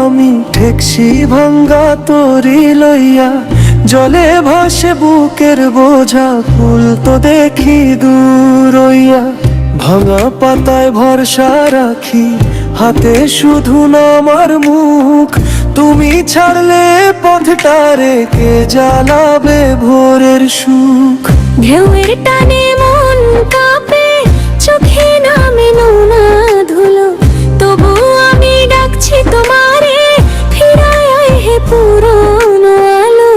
আমি ঠেকছি ভাঙ্গা তরি লইয়া, জলে ভাসে বুকের বোঝা, ফুল তো দেখি দূর হইয়া। ভাঙা পাতায় ভরসা রাখি, হাতে শুধু নামার মুখ, তুমি ছাড়লে পথটারে কে জ্বালাবে ভোরের সুখ। ঢেউয়ের টানে মন কাঁপে, চোখে নামে নোনা ধুলো, তবু আমি ডাকছি তোমারে, ফিরায় আয় হে পুরনো আলো।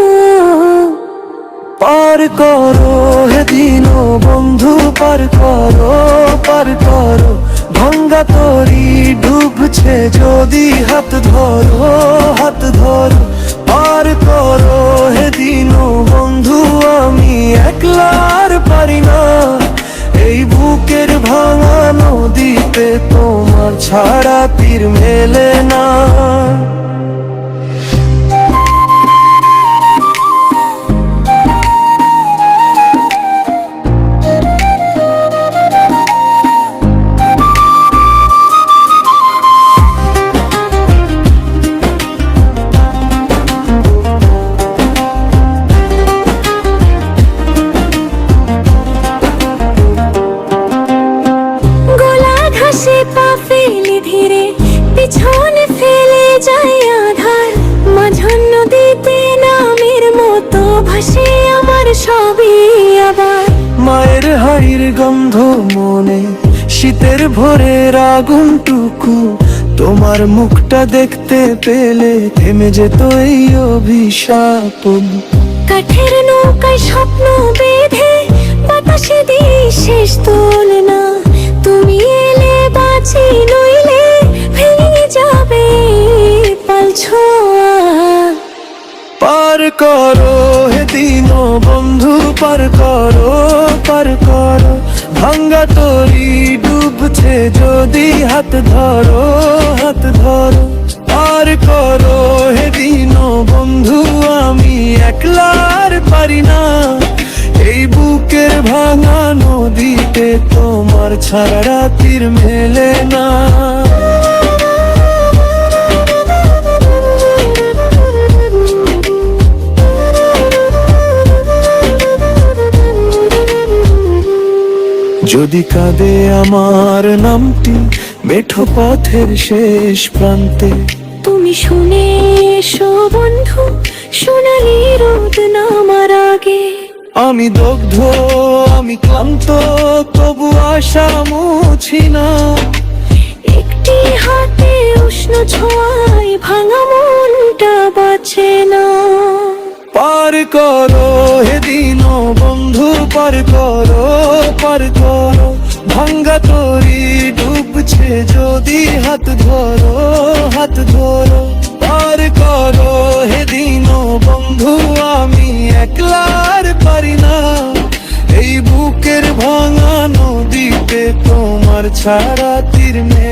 পার করো হে দিন বন্ধু, পার করো, পার করো। ভাঙ্গা তরি ডুবছে যদি, হাত ধরো, হাত ধরো। পার করো হে দিন বন্ধু, আমি একলা আর পারি না। এই বুকের ভাঙা নদীতে তোমার ছাড়া তীর মেলে না। পা ফেলে ধীরে পিছনে ফেলে যায় আধার, মাঝন নদীতে নামের মতো ভাসে আমার সবই আবার। মায়ের হাড়ির গন্ধ মনে, শীতের ভোরের আগুনটুকু, তোমার মুখটা দেখতে পেলে থেমে যেত এই অভিশাপ। কাঠের নৌকায় স্বপ্ন বেঁধে বাতাসে দিই শেষ তুলনা, তুমি এলে বাঁচি নইলে ভেঙে যাবে পালছোয়া। পার করো হে দিন বন্ধু, পার করো, পার করো। ভাঙ্গা তরি ডুবছে যদি, হাত ধরো, হাত ধরো। পার করো হে দিন বন্ধু, আমি একলা আর পারি না। এই বুকের ভাঙা নদীতে তোমার ছাড়া তীর মেলে না। যদি কাঁদে আমার নামটি মেঠো পথের শেষ প্রান্তে, তুমি শুনে এসো বন্ধু, সোনালি রোদ নামার আগে। আমি দগ্ধ, আমি ক্লান্ত, তবু আশা মুছি না। একটি হাতে উষ্ণ ছোঁয়ায় ভাঙা মনটা বাঁচে না। পার করো হে দিন বন্ধু, পার করো, পার করো। ভাঙ্গা তরি ডুবছে যদি, হাত ধরো, হাত ধরো। পার করো হে দিন বন্ধু, আমি একলা আর পারি না। এই বুকের ভাঙা নদীতে তোমার ছাড়া তীর মেলে